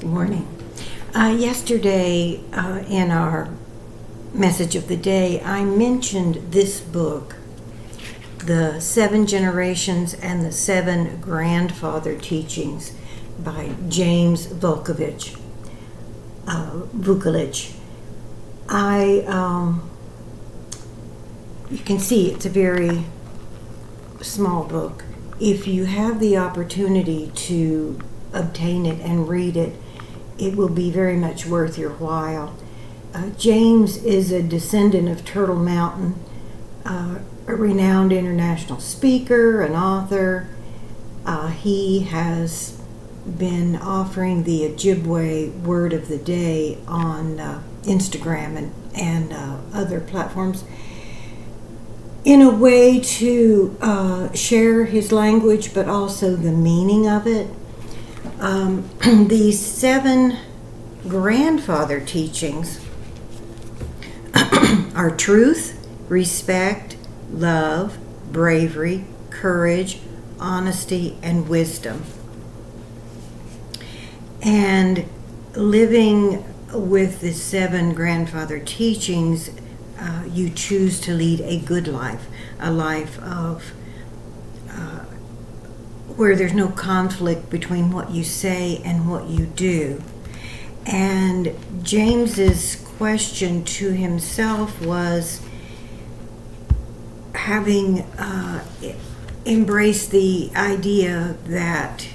Good morning. Yesterday, in our message of the day, I mentioned this book, The 7 Generations and the 7 Grandfather Teachings by James Vukelich Kaagegaabaw. You can see it's a very small book. If you have the opportunity to obtain it and read it, it will be very much worth your while. James is a descendant of Turtle Mountain, a renowned international speaker, an author. He has been offering the Ojibwe word of the day on Instagram and other platforms in a way to share his language, but also the meaning of it. These 7 grandfather teachings are truth, respect, love, bravery, courage, honesty, and wisdom. And living with the 7 grandfather teachings, you choose to lead a good life, a life of where there's no conflict between what you say and what you do. And James's question to himself was, having embraced the idea that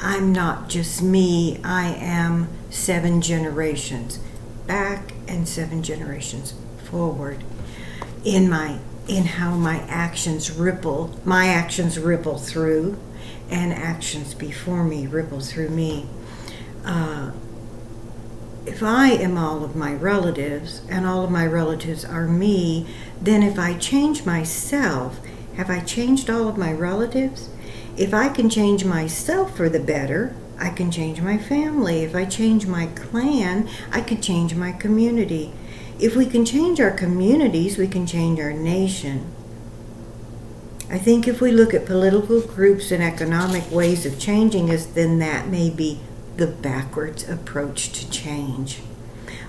I'm not just me, I am 7 generations back and 7 generations forward in how my actions ripple through, and actions before me ripple through me. If I am all of my relatives and all of my relatives are me, then if I change myself, have I changed all of my relatives? If I can change myself for the better, I can change my family. If I change my clan, I can change my community. If we can change our communities, we can change our nation. I think if we look at political groups and economic ways of changing us, then that may be the backwards approach to change.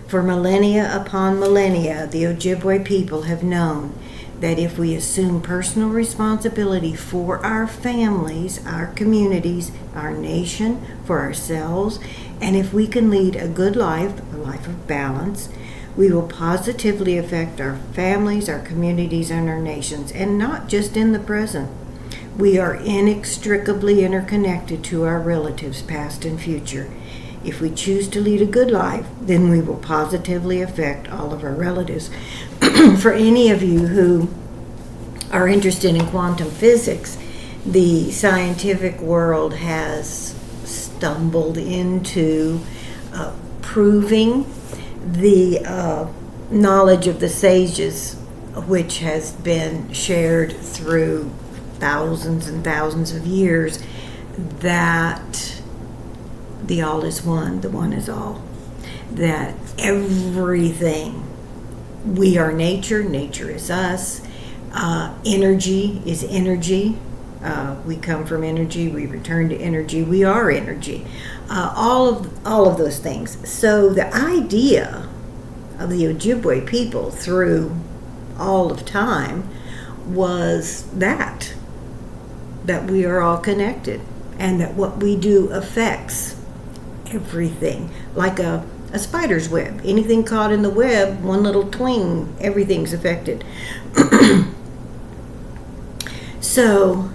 For millennia upon millennia, the Ojibwe people have known that if we assume personal responsibility for our families, our communities, our nation, for ourselves, and if we can lead a good life, a life of balance, we will positively affect our families, our communities, and our nations, and not just in the present. We are inextricably interconnected to our relatives, past and future. If we choose to lead a good life, then we will positively affect all of our relatives. For any of you who are interested in quantum physics, the scientific world has stumbled into proving the knowledge of the sages, which has been shared through thousands and thousands of years, that the all is one, the one is all. That everything, we are nature, nature is us, energy is energy, we come from energy, we return to energy, we are energy. All of those things. So the idea of the Ojibwe people through all of time was that we are all connected, and that what we do affects everything, like a spider's web. Anything caught in the web, one little twing, everything's affected. So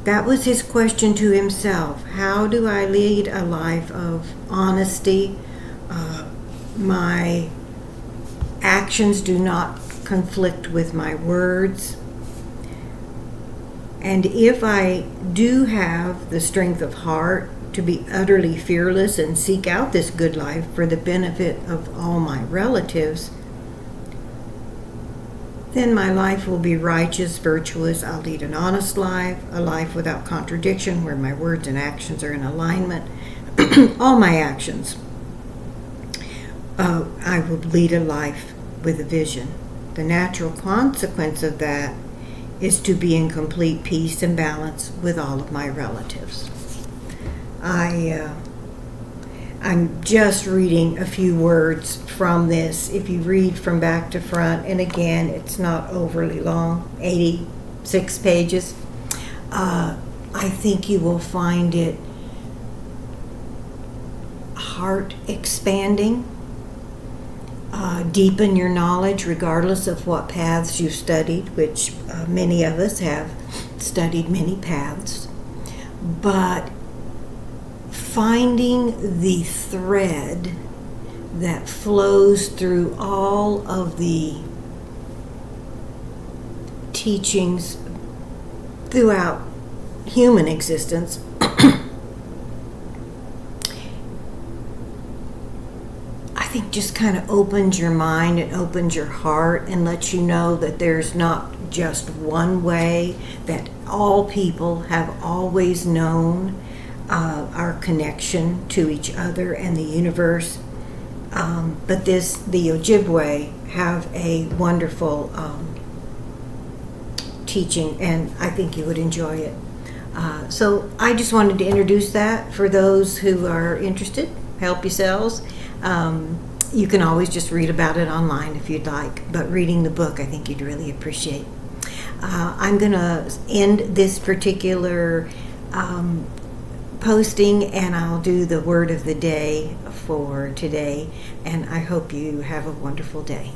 that was his question to himself. How do I lead a life of honesty? My actions do not conflict with my words. And if I do have the strength of heart to be utterly fearless and seek out this good life for the benefit of all my relatives, then my life will be righteous, virtuous. I'll lead an honest life, a life without contradiction, where my words and actions are in alignment. All my actions. I will lead a life with a vision. The natural consequence of that is to be in complete peace and balance with all of my relatives. I'm just reading a few words from this. If you read from back to front, and again, it's not overly long, 86 pages, I think you will find it heart expanding, deepen your knowledge regardless of what paths you've studied, which many of us have studied many paths, but finding the thread that flows through all of the teachings throughout human existence I think just kind of opens your mind and opens your heart and lets you know that there's not just one way, that all people have always known our connection to each other and the universe. But the Ojibwe have a wonderful teaching, and I think you would enjoy it. So I just wanted to introduce that for those who are interested. Help yourselves. You can always just read about it online if you'd like, but reading the book I think you'd really appreciate. I'm going to end this particular posting, and I'll do the word of the day for today, and I hope you have a wonderful day.